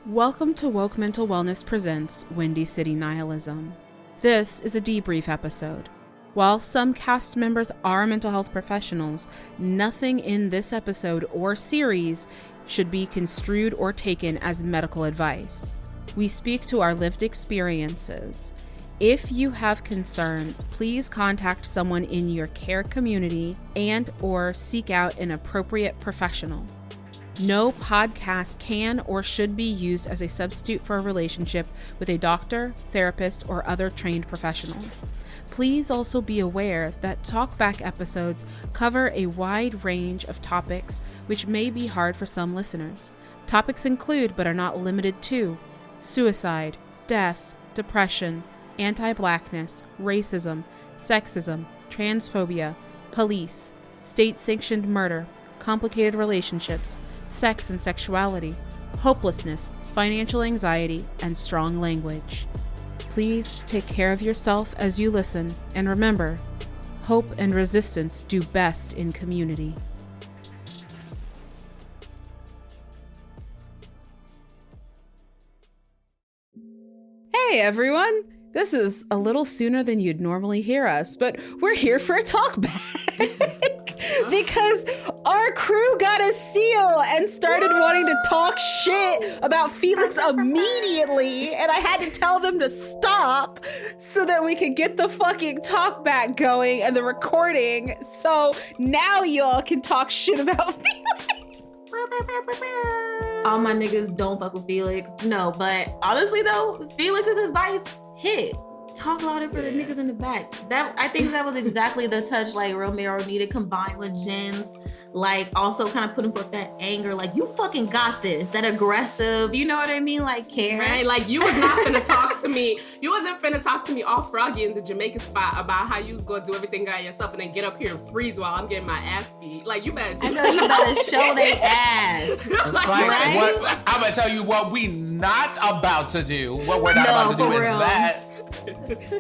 Welcome to Woke Mental Wellness Presents Windy City Nihilism. This is a debrief episode. While some cast members are mental health professionals, nothing in this episode or series should be construed or taken as medical advice. We speak to our lived experiences. If you have concerns, please contact someone in your care community and/or seek out an appropriate professional. No podcast can or should be used as a substitute for a relationship with a doctor, therapist, or other trained professional. Please also be aware that Talkback episodes cover a wide range of topics which may be hard for some listeners. Topics include, but are not limited to, suicide, death, depression, anti-Blackness, racism, sexism, transphobia, police, state-sanctioned murder, complicated relationships, sex and sexuality, hopelessness, financial anxiety, and strong language. Please take care of yourself as you listen, and remember, hope and resistance do best in community. Hey everyone! This is a little sooner than you'd normally hear us, but we're here for a talkback. Because our crew got a seal and started wanting to talk shit about Felix immediately, and I had to tell them to stop so that we could get the fucking talk back going and the recording, so now y'all can talk shit about Felix. All my niggas don't fuck with Felix. No, but honestly though, Felix's advice hit. Talk louder for the niggas in the back. That I think that was exactly the touch like Romero needed, combined with Jen's, like also kind of putting forth that anger, like you fucking got this, that aggressive, you know what I mean, like care. Right, like you was not finna talk to me. You wasn't finna talk to me all froggy in the Jamaican spot about how you was gonna do everything by yourself and then get up here and freeze while I'm getting my ass beat. Like you better. I know you better show they ass. Right? What, I'm gonna tell you what we not about to do. What we're not about to do is real.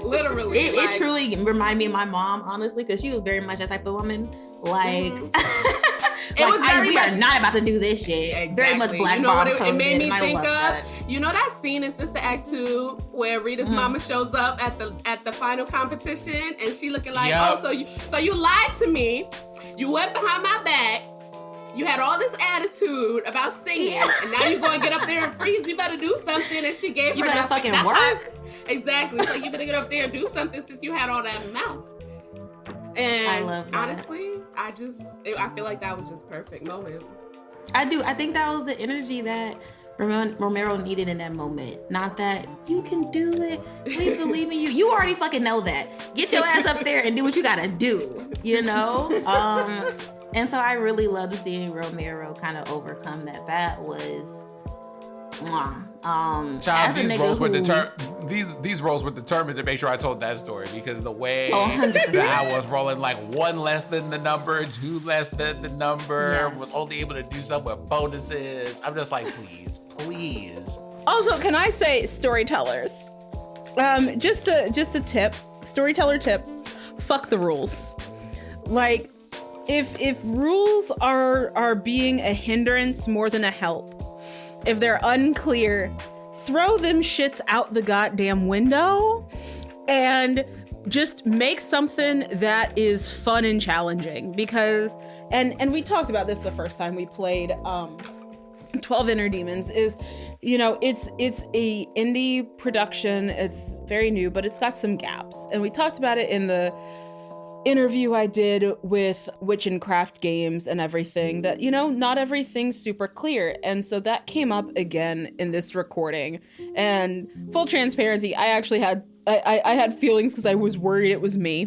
Literally. It truly reminded me of my mom, honestly, because she was very much that type of woman. Like, It was very we much, are not about to do this shit. Exactly. Very much black. You know what it made me and think of? That. You know that scene in Sister Act 2 where Rita's mama shows up at the final competition and she looking like, Yep. so you lied to me. You went behind my back. You had all this attitude about singing, and now you're going to get up there and freeze. You better do something. And she gave You her better nothing. fucking work. Exactly. So you better get up there and do something since you had all that mouth. And I love that. honestly, I feel like that was just perfect moment. I do. I think that was the energy that Romero needed in that moment. Not that you can do it. We believe in you. You already fucking know that. Get your ass up there and do what you gotta do. You know. And so I really loved seeing Romero kind of overcome that. That was. Child, these roles were determined to make sure I told that story, because the way that I was rolling like 1 less than the number, 2 less than the number, was only able to do something with bonuses. I'm just like, please. Also, can I say storytellers? Just a tip, storyteller tip, fuck the rules. Like, if rules are being a hindrance more than a help, if they're unclear, throw them shits out the goddamn window and just make something that is fun and challenging. Because, and we talked about this the first time we played 12 Inner Demons, is, you know, it's a indie production. It's very new, but it's got some gaps. And we talked about it in the interview I did with Witch and Craft Games and everything, that, you know, not everything's super clear. And so that came up again in this recording. And full transparency, I actually had I had feelings because I was worried it was me.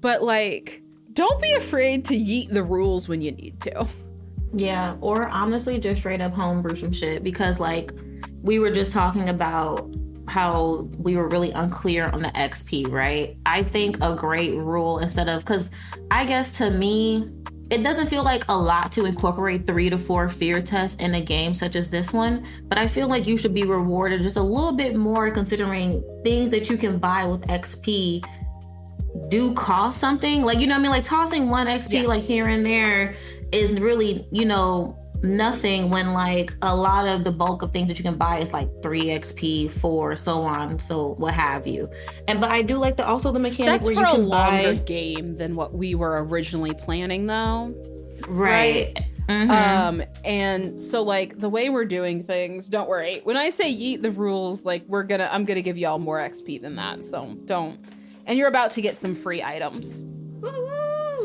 But like, don't be afraid to yeet the rules when you need to. Yeah, or honestly just straight up homebrew some shit, because like we were just talking about how we were really unclear on the XP, right? I think a great rule, instead of, because I guess to me, it doesn't feel like a lot to incorporate 3 to 4 fear tests in a game such as this one, but I feel like you should be rewarded just a little bit more, considering things that you can buy with XP do cost something. Like, you know what I mean? Like tossing 1 XP like here and there is really, you know, nothing when like a lot of the bulk of things that you can buy is like 3 XP, 4, so on, so what have you. But I do like also the mechanic That's where for you can a longer buy game than what we were originally planning, though. Right. Mm-hmm. And so like the way we're doing things, don't worry. When I say yeet the rules, like I'm gonna give y'all more XP than that. So don't. And you're about to get some free items.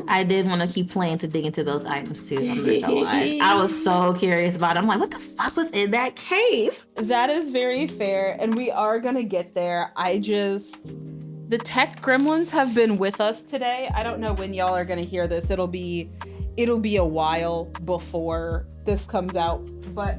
I did want to keep playing to dig into those items too. I'm not gonna lie. I was so curious about it. I'm like, what the fuck was in that case? That is very fair, and we are gonna get there. The tech gremlins have been with us today. I don't know when y'all are gonna hear this. It'll be a while before this comes out, but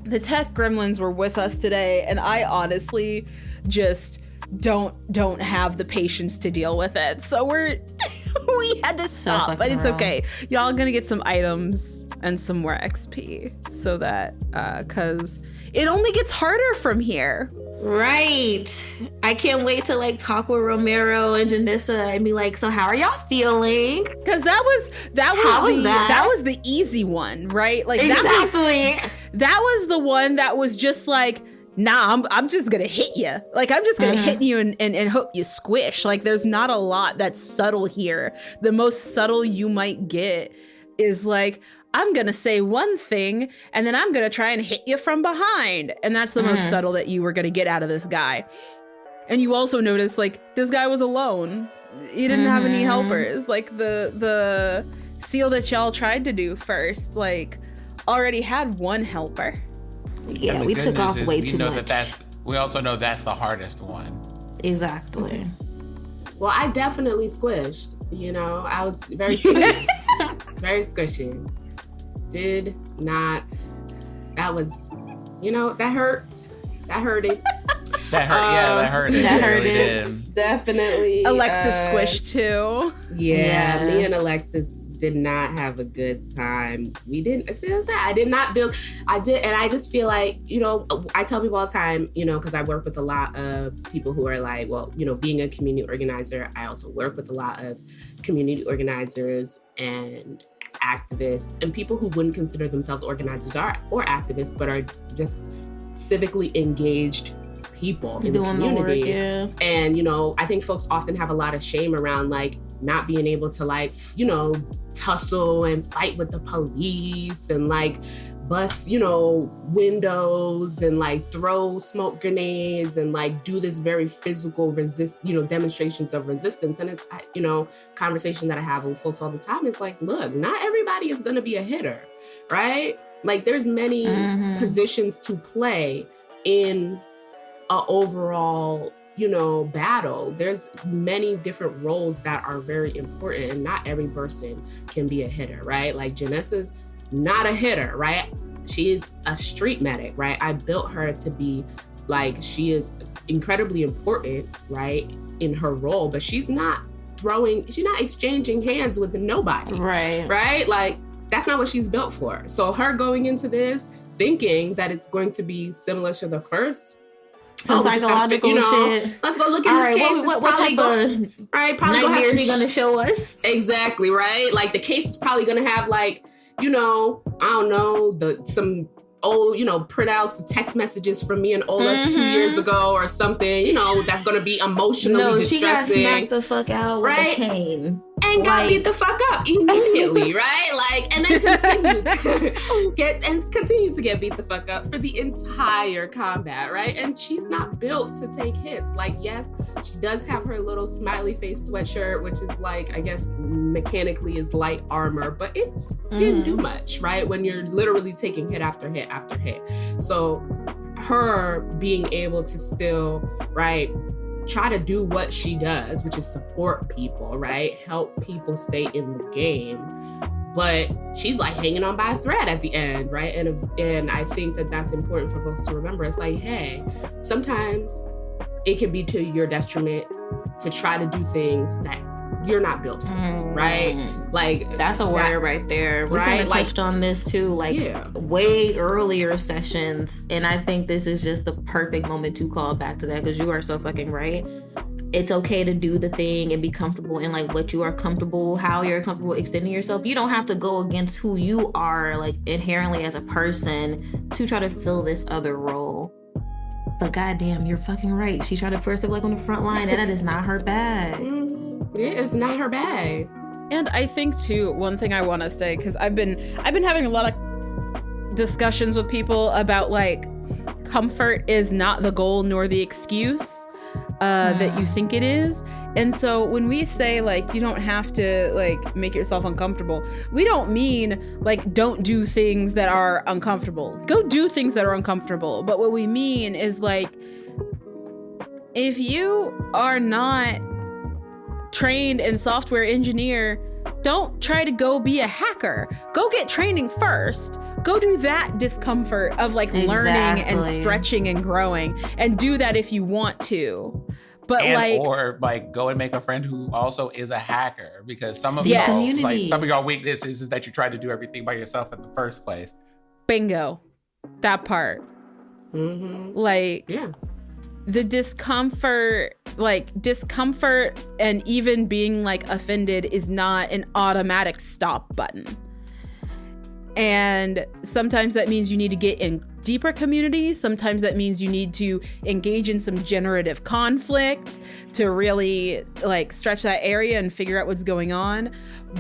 the tech gremlins were with us today, and I honestly just don't have the patience to deal with it. So we had to stop, but it's okay. Y'all gonna get some items and some more XP so that cause it only gets harder from here. Right. I can't wait to like talk with Romero and Janissa and be like, so how are y'all feeling? Because that was the easy one, right? Like exactly. That was the one that was just like, nah, I'm just gonna hit you. Like I'm just gonna hit you and hope you squish. Like there's not a lot that's subtle here. The most subtle you might get is like, I'm gonna say one thing and then I'm gonna try and hit you from behind. And that's the most subtle that you were gonna get out of this guy. And you also notice like this guy was alone. He didn't have any helpers. Like the seal that y'all tried to do first, like already had one helper. Yeah, we took off way too much. We also know that's the hardest one. Exactly. Well, I definitely squished. You know, I was very squishy. Very squishy. Did not. That was, that hurt. That hurted. That hurt. Yeah, that hurted. That hurted. Really did. Definitely. Alexis squished too. Yeah, me and Alexis did not have a good time. We didn't. I did not build. I did, and I just feel like I tell people all the time, because I work with a lot of people who are like, well, being a community organizer, I also work with a lot of community organizers and activists and people who wouldn't consider themselves organizers or activists, but are just civically engaged people in the community. Yeah. And, I think folks often have a lot of shame around like not being able to like, tussle and fight with the police and like bust, windows and like throw smoke grenades and like do this very physical demonstrations of resistance. And it's, conversation that I have with folks all the time is like, look, not everybody is going to be a hitter, right? Like there's many positions to play in a overall, battle. There's many different roles that are very important and not every person can be a hitter, right? Like Janissa's not a hitter, right? She is a street medic, right? I built her to be like, she is incredibly important, right? In her role, but she's not exchanging hands with nobody. Right? Like that's not what she's built for. So her going into this thinking that it's going to be similar to the first, some psychological shit. Let's go look at this case. What type of nightmares are you going to show us? Exactly, right? Like the case is probably going to have like, I don't know, some old, printouts of text messages from me and Ola 2 years ago or something, that's going to be emotionally distressing. She got smacked the fuck out with a chain. And got beat the fuck up immediately, right? Like, and then continue to get beat the fuck up for the entire combat, right? And she's not built to take hits. Like, yes, she does have her little smiley face sweatshirt, which is like, I guess mechanically is light armor, but it didn't do much, right? When you're literally taking hit after hit after hit. So her being able to still, right, try to do what she does, which is support people, right? Help people stay in the game. But she's like hanging on by a thread at the end, right? And I think that that's important for folks to remember. It's like, hey, sometimes it can be to your detriment to try to do things that you're not built for, right? Like that's a word right there. We kind of touched on this too, way earlier sessions, and I think this is just the perfect moment to call back to that because you are so fucking right. it's okay to do the thing and be comfortable in like what you are comfortable, how you're comfortable extending yourself. You don't have to go against who you are like inherently as a person to try to fill this other role. But goddamn, you're fucking right. She tried to put herself like on the front line, and that is not her bag. It is not her bag. And I think too, one thing I want to say, because I've been having a lot of discussions with people about like comfort is not the goal nor the excuse that you think it is. And so when we say like you don't have to like make yourself uncomfortable, we don't mean like don't do things that are uncomfortable. Go do things that are uncomfortable. But what we mean is like if you are not trained in software engineer, don't try to go be a hacker. Go get training first. Go do that discomfort of like learning and stretching and growing, and do that if you want to. But or go and make a friend who also is a hacker, because some of y'all weaknesses is that you try to do everything by yourself in the first place. Bingo, that part. The discomfort and even being like offended is not an automatic stop button. And sometimes that means you need to get in deeper communities. Sometimes that means you need to engage in some generative conflict to really like stretch that area and figure out what's going on.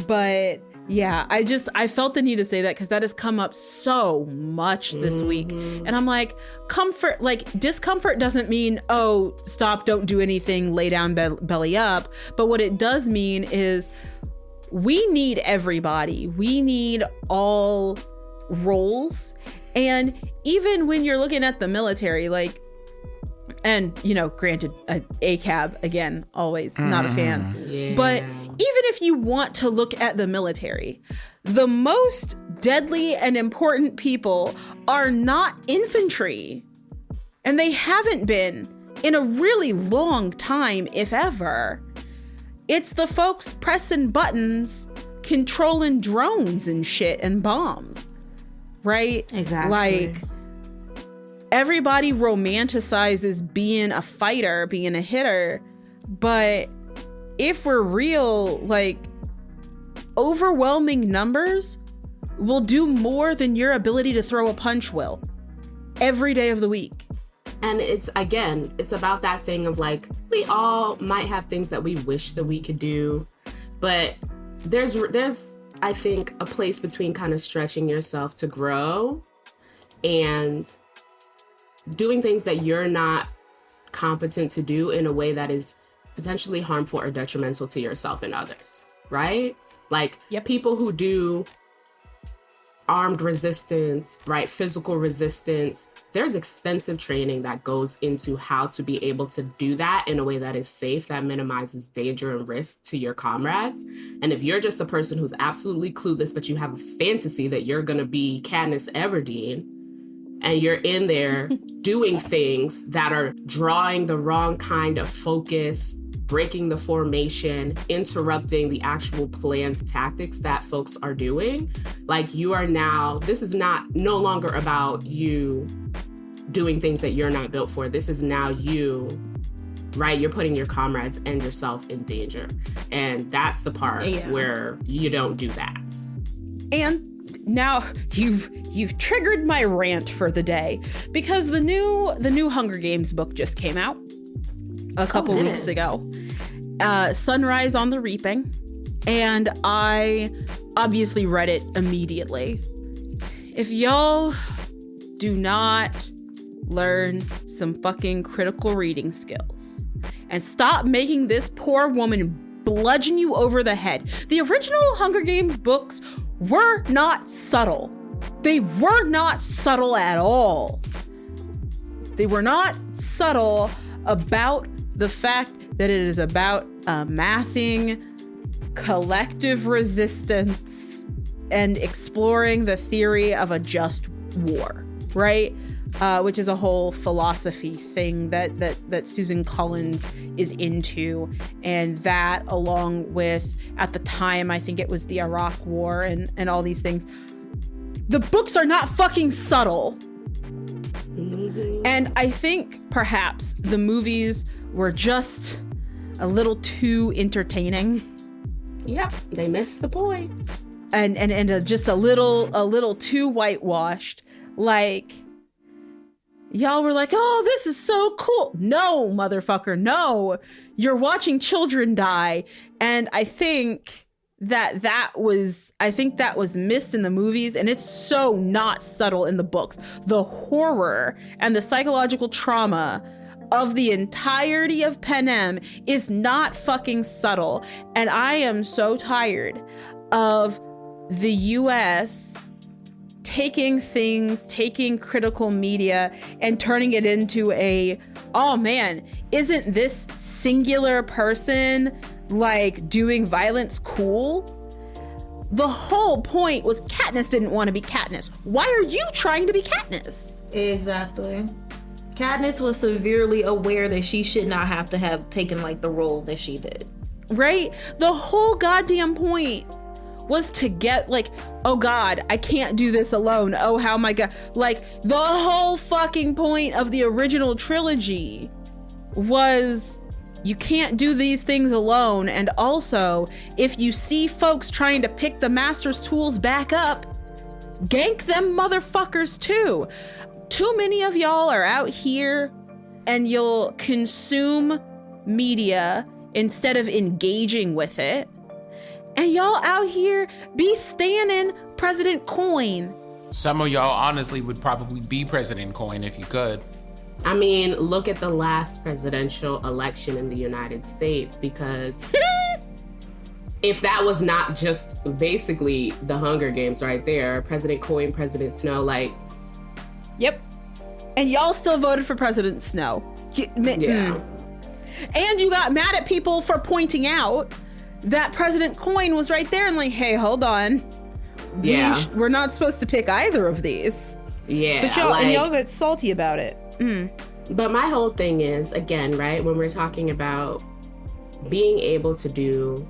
But yeah, I felt the need to say that because that has come up so much this week. And I'm like, discomfort doesn't mean, oh, stop, don't do anything, lay down, belly up. But what it does mean is we need everybody. We need all roles. And even when you're looking at the military, like, and, you know, granted, ACAB, again, always not a fan. Yeah. But even if you want to look at the military, the most deadly and important people are not infantry. And they haven't been in a really long time, if ever. It's the folks pressing buttons, controlling drones and shit and bombs, right? Exactly. Like, everybody romanticizes being a fighter, being a hitter, but if we're real, like, overwhelming numbers will do more than your ability to throw a punch will every day of the week. And it's about that thing of like, we all might have things that we wish that we could do, but there's I think a place between kind of stretching yourself to grow and doing things that you're not competent to do in a way that is potentially harmful or detrimental to yourself and others, right? Like people who do armed resistance, right? Physical resistance. There's extensive training that goes into how to be able to do that in a way that is safe, that minimizes danger and risk to your comrades. And if you're just a person who's absolutely clueless, but you have a fantasy that you're going to be Katniss Everdeen, and you're in there doing things that are drawing the wrong kind of focus, breaking the formation, interrupting the actual planned tactics that folks are doing, like you are now, this is no longer about you doing things that you're not built for. This is now you, right? You're putting your comrades and yourself in danger. And that's the part where you don't do that. And now you've triggered my rant for the day, because the new Hunger Games book just came out a couple weeks ago. Sunrise on the Reaping. And I obviously read it immediately. If y'all do not learn some fucking critical reading skills and stop making this poor woman bludgeon you over the head. The original Hunger Games books were not subtle. They were not subtle at all. They were not subtle about the fact that it is about amassing collective resistance and exploring the theory of a just war, right? Which is a whole philosophy thing that Susan Collins is into. And that, along with, at the time, I think it was the Iraq War and all these things. The books are not fucking subtle. And I think perhaps the movies were just a little too entertaining. Yep, they missed the point. And just a little too whitewashed. Like, y'all were like, oh, this is so cool. No, motherfucker, no. You're watching children die. And I think that was missed in the movies, and it's so not subtle in the books. The horror and the psychological trauma of the entirety of Panem is not fucking subtle. And I am so tired of the US taking critical media and turning it into oh man, isn't this singular person like doing violence cool? The whole point was Katniss didn't want to be Katniss. Why are you trying to be Katniss? Exactly. Katniss was severely aware that she should not have to have taken like the role that she did. Right? The whole goddamn point was to get like, oh God, I can't do this alone. Oh, how my God. Like, the whole fucking point of the original trilogy was you can't do these things alone. And also, if you see folks trying to pick the master's tools back up, gank them motherfuckers too. Too many of y'all are out here and you'll consume media instead of engaging with it. And y'all out here be standing President Coin. Some of y'all honestly would probably be President Coin if you could. I mean, look at the last presidential election in the United States, because if that was not just basically the Hunger Games right there, President Coin, President Snow, like... Yep. And y'all still voted for President Snow. Yeah. And you got mad at people for pointing out that President Coin was right there and like, hey, hold on. Yeah. We're not supposed to pick either of these. Yeah. But y'all get salty about it. But my whole thing is, again, right, when we're talking about being able to do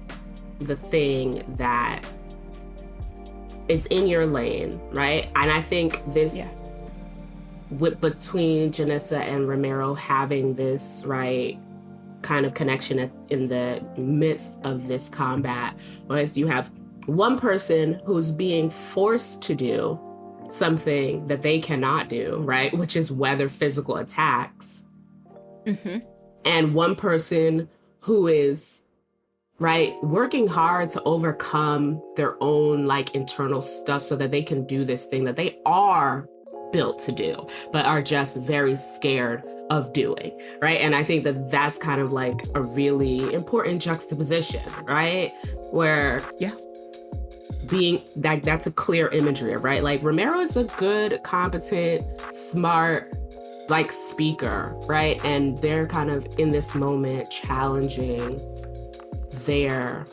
the thing that is in your lane, right? And I think this, between Janessa and Romero having this, right, kind of connection in the midst of this combat, whereas you have one person who's being forced to do something that they cannot do, right? Which is weather physical attacks. Mm-hmm. And one person who is, right, working hard to overcome their own like internal stuff so that they can do this thing that they are built to do, but are just very scared of doing, right? And I think that that's kind of like a really important juxtaposition, right? Where being like, that's a clear imagery of, right? Like Romero is a good, competent, smart, like speaker, right? And they're kind of in this moment challenging their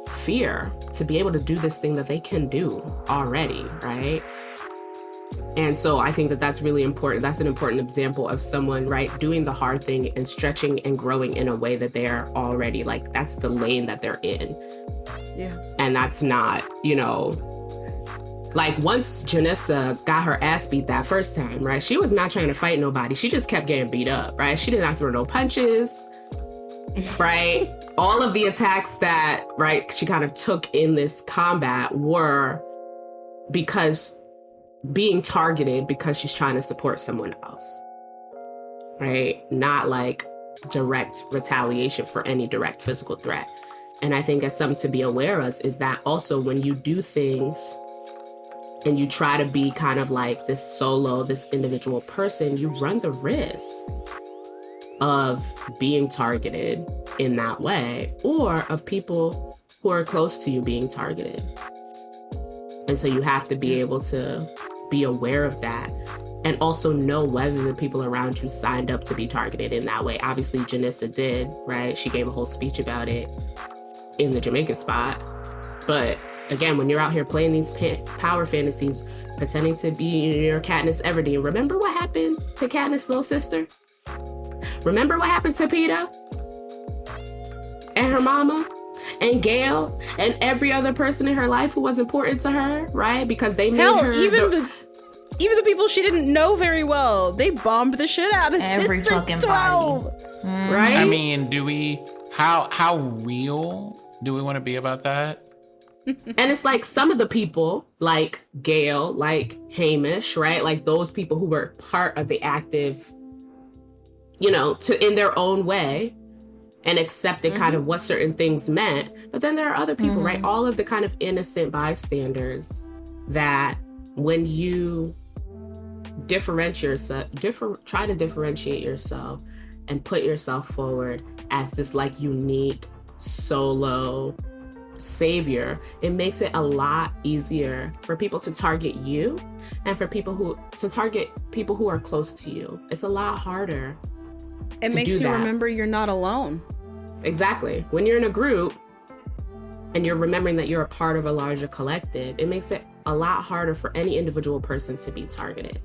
fear to be able to do this thing that they can do already, right? And so I think that that's really important. That's an important example of someone, right, doing the hard thing and stretching and growing in a way that they're already like, that's the lane that they're in. Yeah. And that's not, you know, like once Janessa got her ass beat that first time, right, she was not trying to fight nobody. She just kept getting beat up, right? She did not throw no punches, right? All of the attacks that, right, she kind of took in this combat were because being targeted because she's trying to support someone else, right? Not like direct retaliation for any direct physical threat. And I think that's something to be aware of, is that also when you do things and you try to be kind of like this solo, this individual person, you run the risk of being targeted in that way, or of people who are close to you being targeted. And so you have to be able to be aware of that and also know whether the people around you signed up to be targeted in that way. Obviously, Janessa did, right? She gave a whole speech about it in the Jamaican spot. But again, when you're out here playing these power fantasies, pretending to be your Katniss Everdeen, remember what happened to Katniss' little sister? Remember what happened to Peeta and her mama and Gail and every other person in her life who was important to her, right? Because they made her Even the people she didn't know very well, they bombed the shit out of every District fucking 12. body. Right? I mean, how real do we want to be about that? And it's like some of the people, like Gail, like Hamish, right? Like those people who were part of the active, you know, in their own way and accepted kind of what certain things meant. But then there are other people, right? All of the kind of innocent bystanders that when you try to differentiate yourself and put yourself forward as this like unique solo savior, it makes it a lot easier for people to target you and for people to target people who are close to you. It's a lot harder. It makes you remember you're not alone. Exactly. When you're in a group and you're remembering that you're a part of a larger collective, it makes it a lot harder for any individual person to be targeted.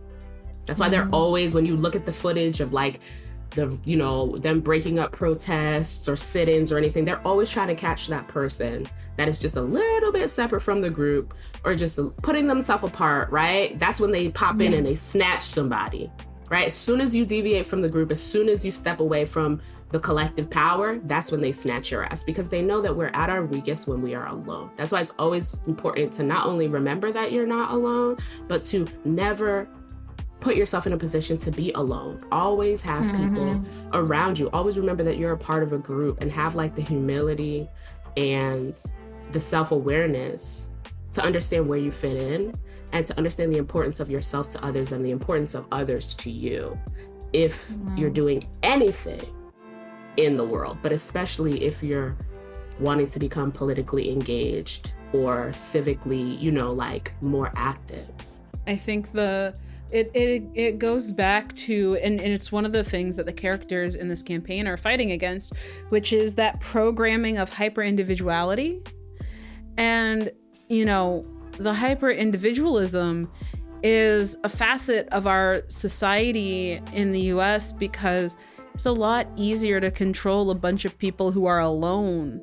That's why they're always, when you look at the footage of like them breaking up protests or sit-ins or anything, they're always trying to catch that person that is just a little bit separate from the group or just putting themselves apart, right? That's when they pop in and they snatch somebody, right? As soon as you deviate from the group, as soon as you step away from the collective power, that's when they snatch your ass, because they know that we're at our weakest when we are alone. That's why it's always important to not only remember that you're not alone, but to never put yourself in a position to be alone. Always have people around you. Always remember that you're a part of a group and have like the humility and the self-awareness to understand where you fit in and to understand the importance of yourself to others and the importance of others to you if you're doing anything in the world, but especially if you're wanting to become politically engaged or civically, like more active. I think it goes back to, and it's one of the things that the characters in this campaign are fighting against, which is that programming of hyper-individuality. And, the hyper-individualism is a facet of our society in the US because it's a lot easier to control a bunch of people who are alone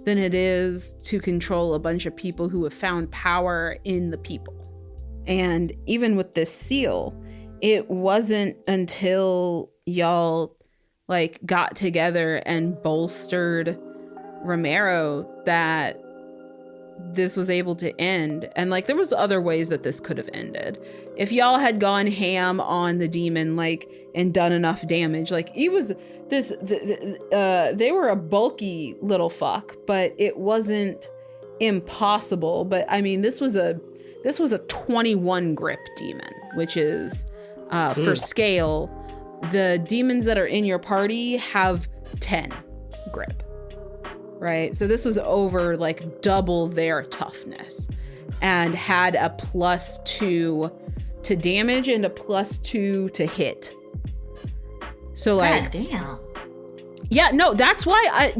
than it is to control a bunch of people who have found power in the people. And even with this seal, it wasn't until y'all got together and bolstered Romero that this was able to end. And there was other ways that this could have ended. If y'all had gone ham on the demon, and done enough damage, they were a bulky little fuck, but it wasn't impossible. But I mean, this was a 21 grip demon, which is, for scale, the demons that are in your party have 10 grip, right? So this was over double their toughness and had a +2 to damage and a +2 to hit. So God damn. Yeah, no, that's why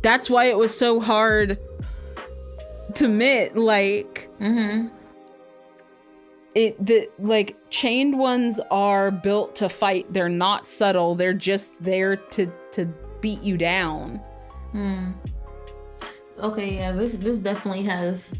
it was so hard to admit, chained ones are built to fight. They're not subtle. They're just there to beat you down. Okay, yeah, this definitely has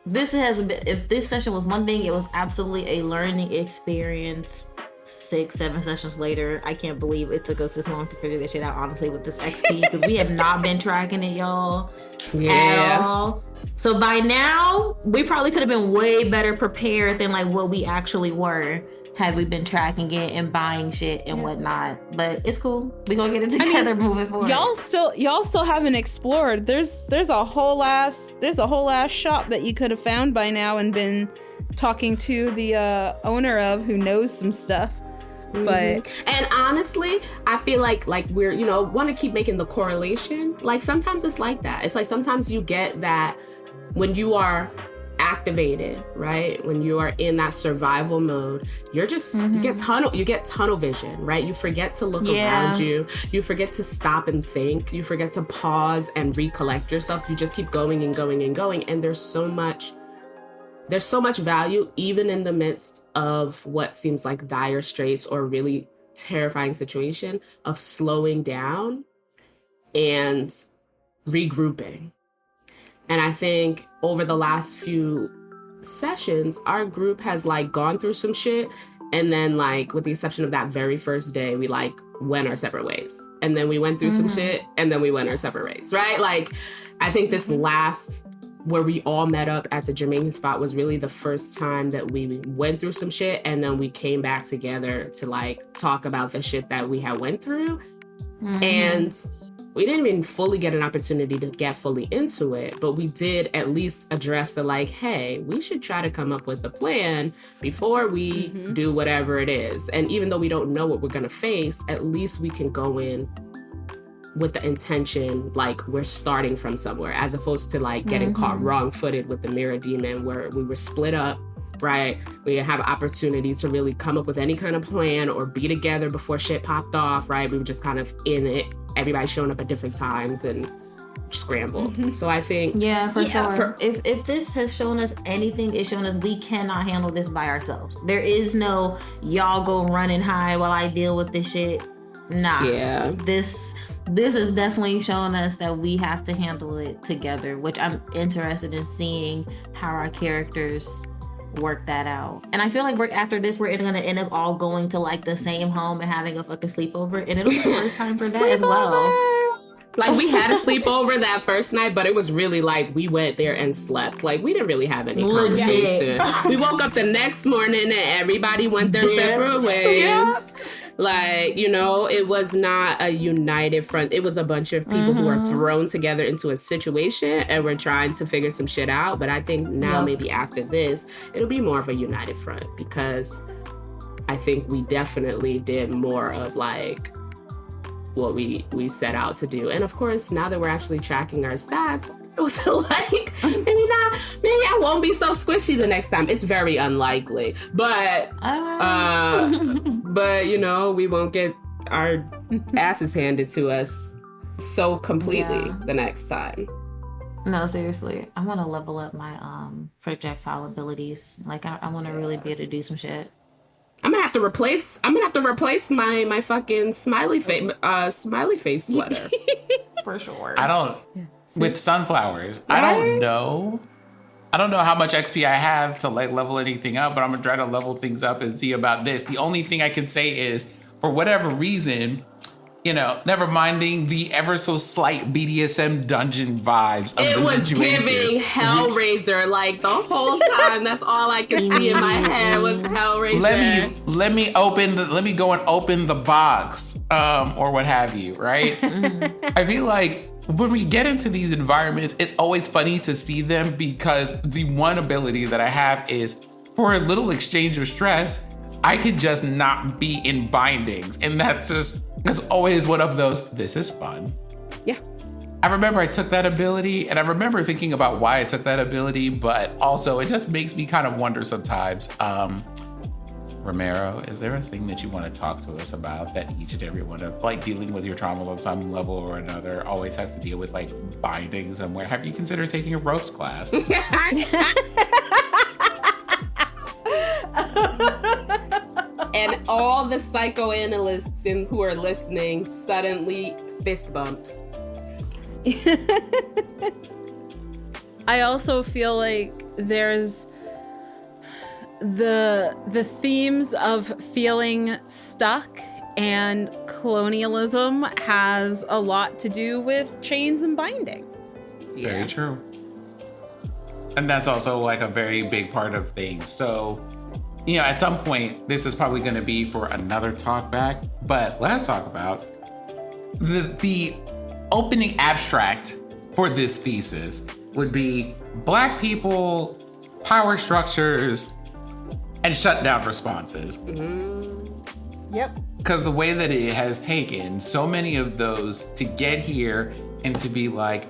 been, if this session was one thing, it was absolutely a learning experience. 6-7 sessions later, I can't believe it took us this long to figure this shit out, honestly, with this XP, because we have not been tracking it, y'all, at all. So by now, we probably could have been way better prepared than what we actually were had we been tracking it and buying shit and whatnot. But it's cool. We're gonna get it together moving forward. Y'all still haven't explored. There's a whole ass shop that you could have found by now and been talking to the owner of, who knows some stuff. But and honestly, I feel like we're want to keep making the correlation. Sometimes it's like that. It's sometimes you get that when you are activated, right? When you are in that survival mode, you're just you get tunnel vision, right? You forget to look around you. You forget to stop and think. You forget to pause and recollect yourself. You just keep going and going and going. And there's so much value even in the midst of what seems like dire straits or really terrifying situation, of slowing down and regrouping. And I think over the last few sessions, our group has like gone through some shit. And then like, with the exception of that very first day, we like went our separate ways. And then we went through some shit and then we went our separate ways, right? Like, I think this last, where we all met up at the Jamaican spot was really the first time that we went through some shit. And then we came back together to like talk about the shit that we had went through. And we didn't even fully get an opportunity to get fully into it, but we did at least address the like, hey, we should try to come up with a plan before we do whatever it is. And even though we don't know what we're going to face, at least we can go in with the intention, like we're starting from somewhere, as opposed to like getting caught wrong-footed with the mirror demon where we were split up, right? We have opportunities to really come up with any kind of plan or be together before shit popped off, right? We were just kind of in it. Everybody showing up at different times and scrambled. So I think... Yeah, for sure. If this has shown us anything, it's shown us we cannot handle this by ourselves. There is no, y'all go run and hide while I deal with this shit. Nah. Yeah. This is definitely showing us that we have to handle it together, which I'm interested in seeing how our characters work that out. And I feel like after this, we're gonna end up all going to like the same home and having a fucking sleepover, and it'll be the first time for that as well. Like, we had a sleepover that first night, but it was really like we went there and slept. Like, we didn't really have any conversation. We woke up the next morning and everybody went their separate ways. Yeah. Like, you know, it was not a united front. It was a bunch of people who were thrown together into a situation and were trying to figure some shit out. But I think now, maybe after this, it'll be more of a united front, because I think we definitely did more of like what we set out to do. And of course, now that we're actually tracking our stats, it was like, maybe I won't be so squishy the next time. It's very unlikely, but you know, we won't get our asses handed to us so completely the next time. No, seriously, I want to level up my projectile abilities. Like, I want to really be able to do some shit. I'm gonna have to replace my fucking smiley face sweater. For sure. I don't with sunflowers. I don't know how much XP I have to like level anything up, but I'm gonna try to level things up and see about this. The only thing I can say is, for whatever reason, you know, never minding the ever so slight BDSM dungeon vibes of the situation. It was giving Hellraiser, like, the whole time. That's all I could see in my head was Hellraiser. Let me go and open the box, or what have you, right? I feel like when we get into these environments, it's always funny to see them, because the one ability that I have is, for a little exchange of stress, I could just not be in bindings. And that's always one of those, this is fun. Yeah. I remember I took that ability, and I remember thinking about why I took that ability, but also it just makes me kind of wonder sometimes, Romero, is there a thing that you want to talk to us about that each and every one of, like, dealing with your traumas on some level or another always has to deal with, like, binding somewhere? Have you considered taking a ropes class? And all the psychoanalysts who are listening suddenly fist bumped. I also feel like there's the themes of feeling stuck, and colonialism has a lot to do with chains and binding. Yeah. Very true. And that's also like a very big part of things. So, you know, at some point, this is probably going to be for another talk back, but let's talk about the opening abstract for this thesis would be Black people, power structures, and shutdown responses. Yep. Because the way that it has taken so many of those to get here and to be like,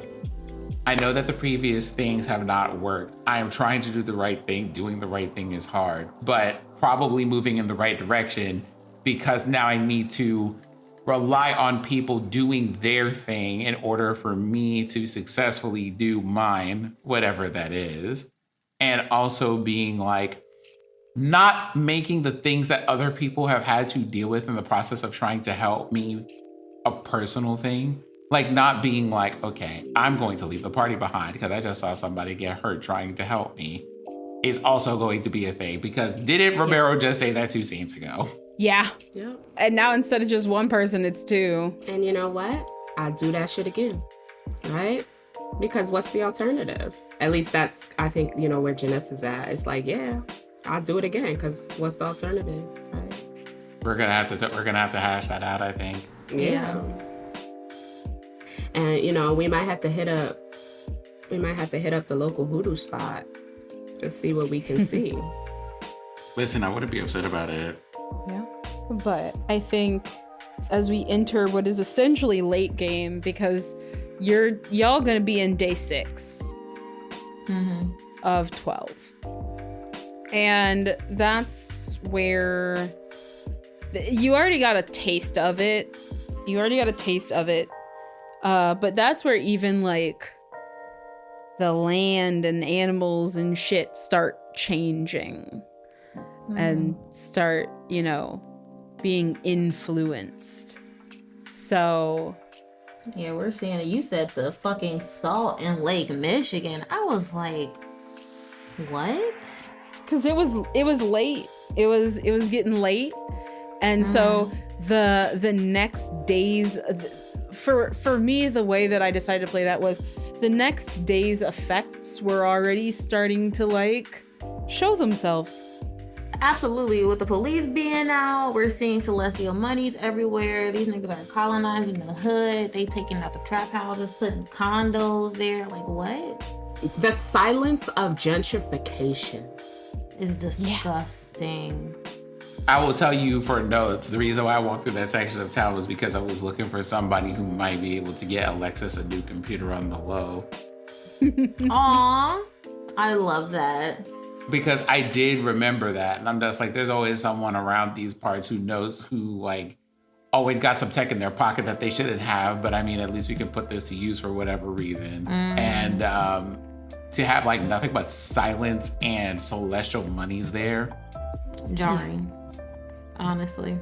I know that the previous things have not worked. I am trying to do the right thing. Doing the right thing is hard, but probably moving in the right direction, because now I need to rely on people doing their thing in order for me to successfully do mine, whatever that is. And also being like, not making the things that other people have had to deal with in the process of trying to help me a personal thing. Like, not being like, okay, I'm going to leave the party behind because I just saw somebody get hurt trying to help me. is also going to be a thing, because didn't Romero just say that 2 scenes ago? Yeah. Yep. And now instead of just one person, it's 2. And you know what? I'd do that shit again, right? Because what's the alternative? At least that's, I think, you know, where Janice is at. It's like, yeah, I'll do it again, because what's the alternative, right? We're gonna have to hash that out, I think. Yeah. And you know, we might have to hit up the local hoodoo spot to see what we can see. Listen, I wouldn't be upset about it. Yeah. But I think as we enter what is essentially late game, because y'all gonna be in day 6 of 12. And that's where you already got a taste of it. But that's where even like the land and animals and shit start changing and start, you know, being influenced. So yeah, we're seeing it. You said the fucking salt in Lake Michigan. I was like, what? Because it was late. It was getting late, and so the next days, for me, the way that I decided to play that was the next day's effects were already starting to like show themselves. Absolutely. With the police being out, we're seeing celestial monies everywhere. These niggas are colonizing the hood. They taking out the trap houses, putting condos there. Like, what? The silence of gentrification is disgusting. I will tell you for notes, the reason why I walked through that section of town was because I was looking for somebody who might be able to get Alexis a new computer on the low. Aw, I love that. Because I did remember that. And I'm just like, there's always someone around these parts who knows, who like always got some tech in their pocket that they shouldn't have. But I mean, at least we could put this to use for whatever reason. And to have like nothing but silence and celestial monies there. Jarring. Honestly.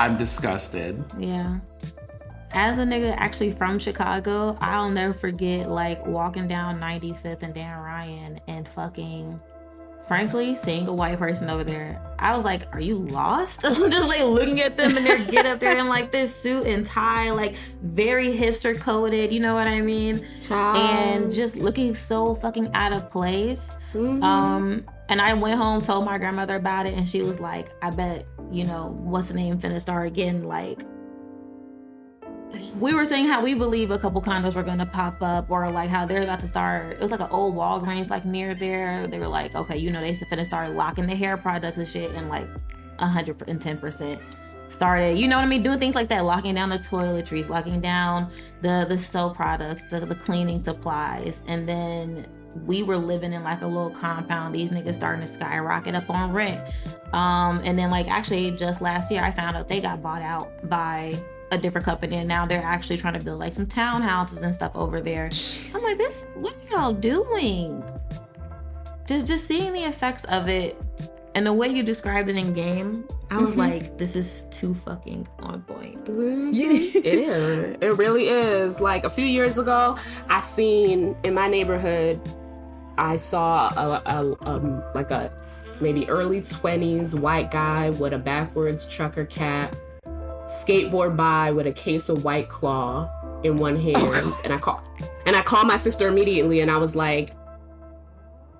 I'm disgusted. Yeah. As a nigga actually from Chicago, I'll never forget like walking down 95th and Dan Ryan and fucking, frankly, seeing a white person over there. I was like, are you lost? I'm just like looking at them and their get up there in like this suit and tie, like very hipster coded, you know what I mean? Child. And just looking so fucking out of place. And I went home, told my grandmother about it, and she was like, I bet, you know, what's the name finna start again, like, we were saying how we believe a couple condos were gonna pop up, or like how they're about to start. It was like an old Walgreens like near there. They were like, okay, you know, they finna start locking the hair products and shit, and like 110% started, you know what I mean, doing things like that, locking down the toiletries, locking down the soap products, the cleaning supplies. And then we were living in like a little compound. These niggas starting to skyrocket up on rent. And then like actually just last year I found out they got bought out by a different company, and now they're actually trying to build like some townhouses and stuff over there. I'm like, what are y'all doing? Just seeing the effects of it and the way you described it in game, I was like, this is too fucking on point. It is. It really is. Like a few years ago, I seen in my neighborhood, I saw a maybe early 20s white guy with a backwards trucker cap skateboard by with a case of White Claw in one hand. And I called my sister immediately, and I was like,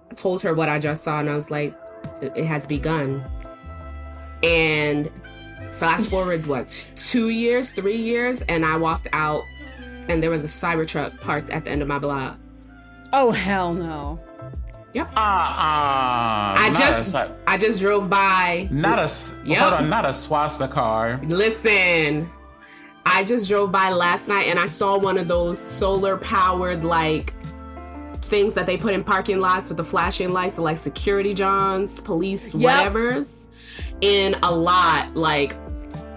I told her what I just saw, and I was like, it has begun. And fast forward 3 years, and I walked out and there was a Cybertruck parked at the end of my block. Oh hell no. Yep. I just drove by. Hold on, not a swasta car. Listen, I just drove by last night and I saw one of those solar powered like things that they put in parking lots with the flashing lights, like security johns, police, whatevers, in a lot like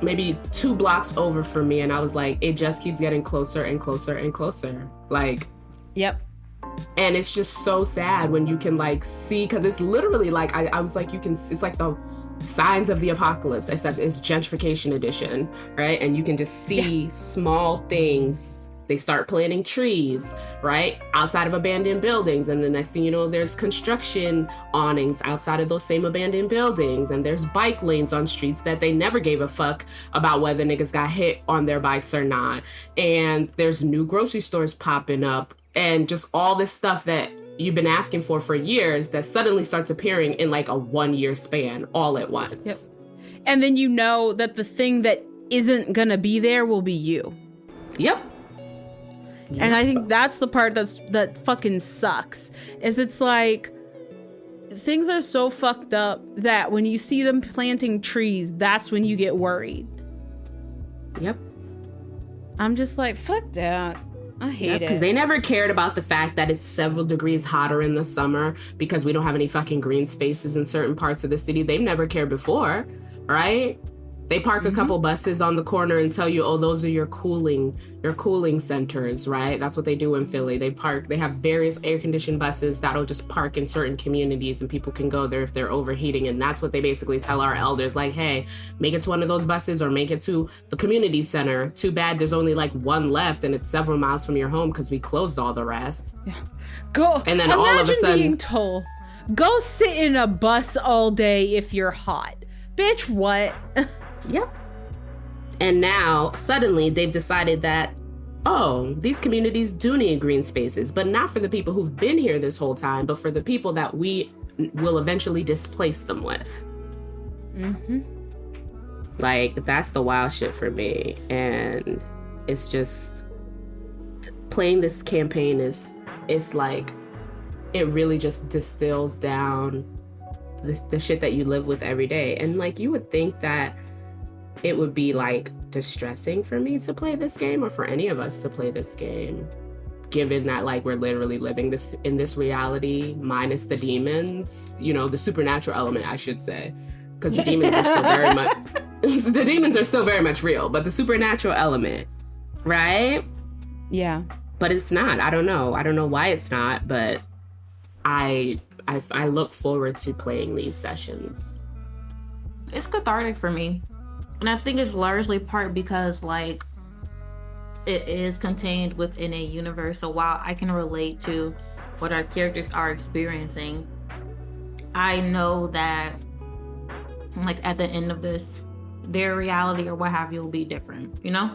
maybe 2 blocks over from me. And I was like, it just keeps getting closer and closer and closer. Like, yep. And it's just so sad when you can like see, because it's literally like I was like, you can, it's like the signs of the apocalypse, except it's gentrification edition, right? And you can just see small things They start planting trees, right, outside of abandoned buildings. And the next thing you know, there's construction awnings outside of those same abandoned buildings. And there's bike lanes on streets that they never gave a fuck about whether niggas got hit on their bikes or not. And there's new grocery stores popping up and just all this stuff that you've been asking for years that suddenly starts appearing in like a 1 year span all at once. Yep. And then you know that the thing that isn't gonna be there will be you. Yep. And I think that's the part that fucking sucks. Is it's like things are so fucked up that when you see them planting trees, that's when you get worried. Yep. I'm just like, fuck that. I hate it. Because they never cared about the fact that it's several degrees hotter in the summer because we don't have any fucking green spaces in certain parts of the city. They've never cared before, right? They park a couple buses on the corner and tell you, oh, those are your cooling centers, right? That's what they do in Philly. They have various air-conditioned buses that'll just park in certain communities and people can go there if they're overheating. And that's what they basically tell our elders, like, hey, make it to one of those buses or make it to the community center. Too bad there's only like one left and it's several miles from your home because we closed all the rest. Yeah. Go. And then all of a sudden, being told, go sit in a bus all day if you're hot. Bitch, what? Yep. And now, suddenly, they've decided that, oh, these communities do need green spaces, but not for the people who've been here this whole time, but for the people that we will eventually displace them with. Mm-hmm. Like, that's the wild shit for me. And it's just, playing this campaign it's like, it really just distills down the shit that you live with every day. And, like, you would think that it would be like distressing for me to play this game or for any of us to play this game, given that like we're literally living this in this reality minus the demons, you know, the supernatural element, I should say, because the demons are still very much real, but the supernatural element, right? Yeah. But it's not. I don't know why it's not, but I look forward to playing these sessions. It's cathartic for me. And I think it's largely part because, like, it is contained within a universe. So while I can relate to what our characters are experiencing, I know that, like, at the end of this, their reality or what have you will be different, you know?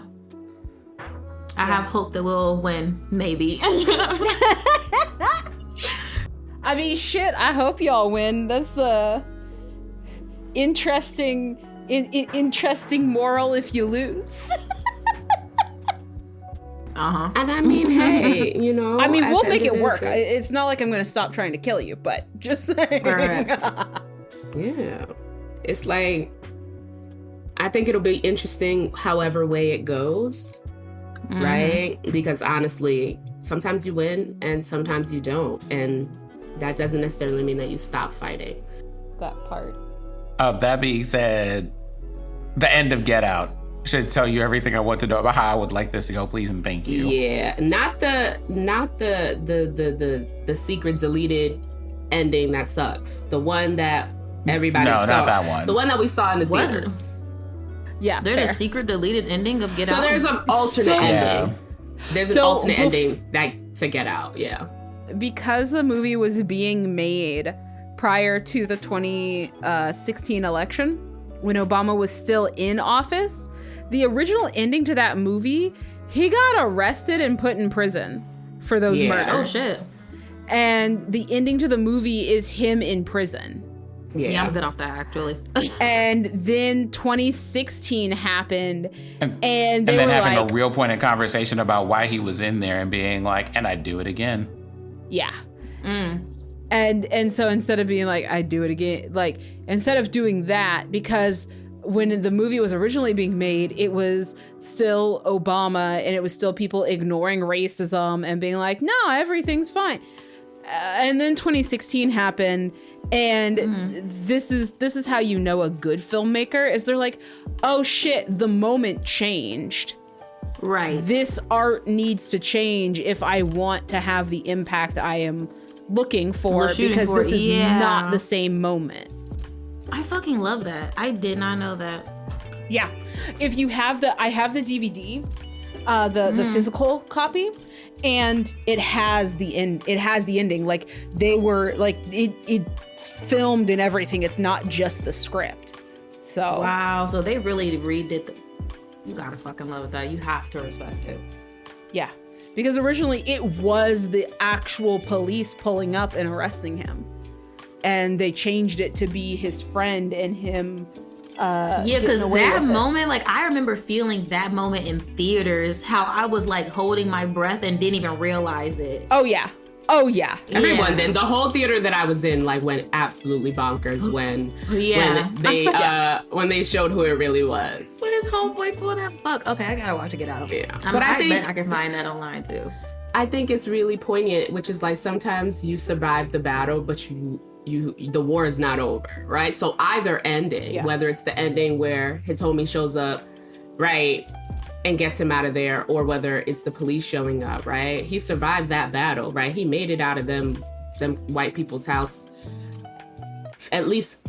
I have hope that we'll win, maybe. I mean, shit, I hope y'all win. That's interesting moral if you lose. And I mean, hey, you know, I mean, we'll make it work. It's not like I'm going to stop trying to kill you, but just saying. Right. Yeah. It's like, I think it'll be interesting however way it goes, right? Because honestly, sometimes you win and sometimes you don't. And that doesn't necessarily mean that you stop fighting. That part. That being said, the end of Get Out should tell you everything I want to know about how I would like this to go, please and thank you. Yeah, not the secret deleted ending that sucks. The one that everybody saw. No, not that one. The one that we saw in the theaters. Yeah, there's a secret deleted ending of Get Out. So there's an alternate ending. There's an alternate ending to Get Out, yeah. Because the movie was being made prior to the 2016 election, when Obama was still in office, the original ending to that movie, he got arrested and put in prison for those murders. Oh, shit. And the ending to the movie is him in prison. Yeah, I'm good off that, actually. And then 2016 happened, and then having a real pointed conversation about why he was in there and being like, and I'd do it again. Yeah. And so instead of being like, I'd do it again, like, instead of doing that, because when the movie was originally being made, it was still Obama and it was still people ignoring racism and being like, no, everything's fine. And then 2016 happened, and this is how you know a good filmmaker is they're like, oh shit, the moment changed. Right. This art needs to change if I want to have the impact I am looking for, because this is not the same moment. I fucking love that. I did not know that. Yeah. If you have I have the DVD the physical copy, and it has the ending. Like they were like it's filmed and everything. It's not just the script. So wow, so they really redid you gotta fucking love that. You have to respect it. Yeah, because originally it was the actual police pulling up and arresting him, and they changed it to be his friend and him. Yeah, because that moment, like I remember feeling that moment in theaters, how I was like holding my breath and didn't even realize it. Oh yeah. Everyone then, the whole theater that I was in like went absolutely bonkers when they showed who it really was. When his homeboy pulled that fuck. Okay, I gotta watch it, get out. Yeah. But I bet I can find that online too. I think it's really poignant, which is like sometimes you survive the battle, but the war is not over, right? So either ending, whether it's the ending where his homie shows up, right, and gets him out of there, or whether it's the police showing up, right? He survived that battle, right? He made it out of them white people's house, at least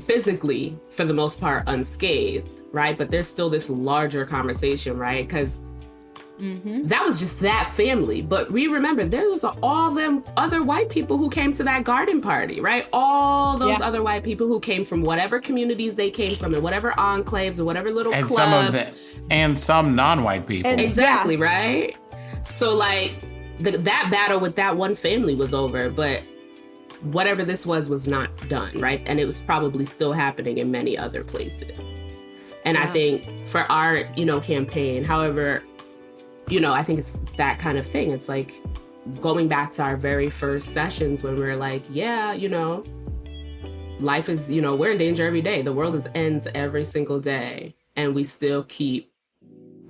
physically, for the most part, unscathed, right? But there's still this larger conversation, right? Because that was just that family. But we remember there was all them other white people who came to that garden party, right? All those other white people who came from whatever communities they came from and whatever enclaves or whatever little clubs. And some non-white people. Exactly, right? So like that battle with that one family was over, but whatever this was not done, right? And it was probably still happening in many other places. And I think for our, campaign, however, I think it's that kind of thing. It's like going back to our very first sessions when we were like, life is, we're in danger every day. The world ends every single day. And we still keep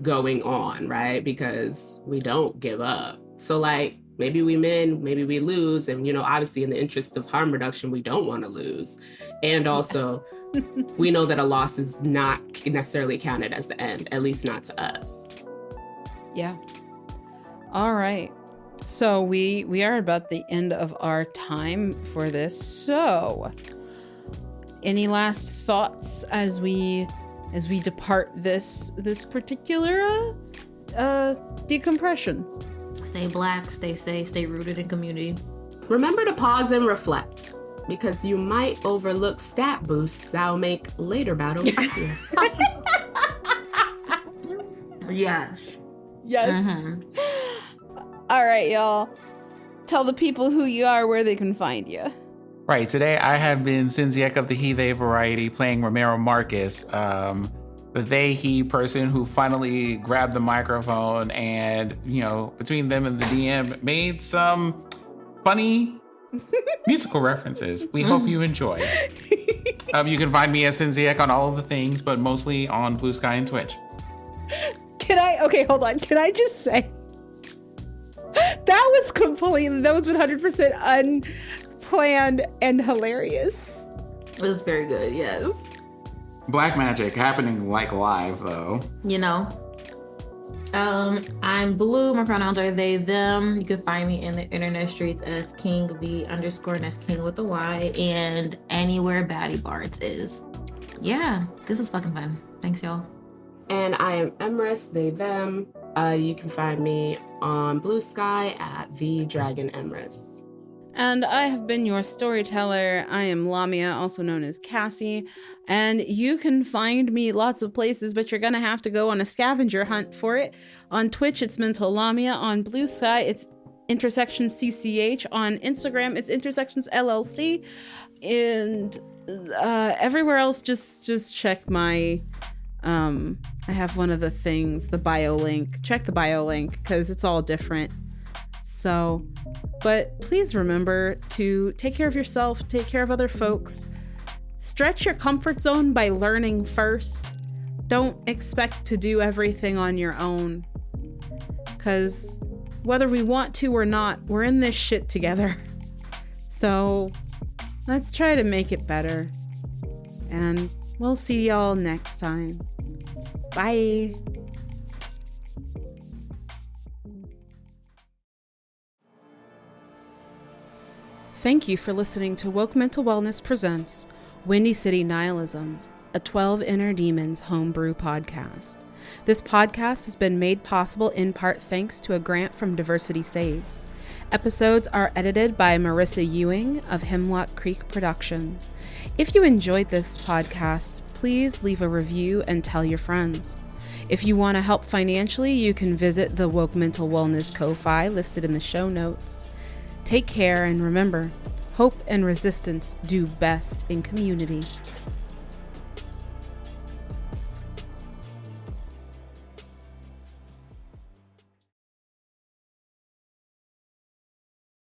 going on, right? Because we don't give up. So like, maybe we win, maybe we lose. And, obviously in the interest of harm reduction, we don't want to lose. And also, we know that a loss is not necessarily counted as the end, at least not to us. Yeah. All right. So we are about the end of our time for this. So any last thoughts as we depart this particular decompression? Stay Black, stay safe, stay rooted in community. Remember to pause and reflect, because you might overlook stat boosts that'll make later battles easier. Yes. Yes. All right, y'all. Tell the people who you are, where they can find you. Right. Today, I have been Sinziek of the He, They variety, playing Romero Marcus, the they, he person who finally grabbed the microphone and, between them and the DM, made some funny musical references. We hope you enjoy. You can find me as Sinziek on all of the things, but mostly on Blue Sky and Twitch. Okay, hold on. Can I just say, that was 100% unplanned and hilarious. It was very good, yes. Black magic happening like live, though. I'm Blue. My pronouns are they, them. You can find me in the internet streets as King V _ and that's King with a Y, and anywhere Batty Bards is. Yeah, this was fucking fun. Thanks, y'all. And I am Emrys, they, them. You can find me on Blue Sky at The Dragon Emrys. And I have been your storyteller. I am Lamia, also known as Cassie. And you can find me lots of places, but you're going to have to go on a scavenger hunt for it. On Twitch, it's Mental Lamia. On Blue Sky, it's Intersections CCH. On Instagram, it's Intersections LLC. And everywhere else, just check my... I have one of the things, the bio link. Check the bio link because it's all different. So, but please remember to take care of yourself, take care of other folks. Stretch your comfort zone by learning first. Don't expect to do everything on your own. Because whether we want to or not, we're in this shit together. So let's try to make it better. And we'll see y'all next time. Bye. Thank you for listening to Woke Mental Wellness Presents Windy City Nihilism. a 12 Inner Demons homebrew podcast. This podcast has been made possible in part thanks to a grant from Diversity Saves. Episodes are edited by Marissa Ewing of Hemlock Creek Productions. If you enjoyed this podcast, please leave a review and tell your friends. If you want to help financially, you can visit the Woke Mental Wellness Ko-Fi listed in the show notes. Take care, and remember, hope and resistance do best in community.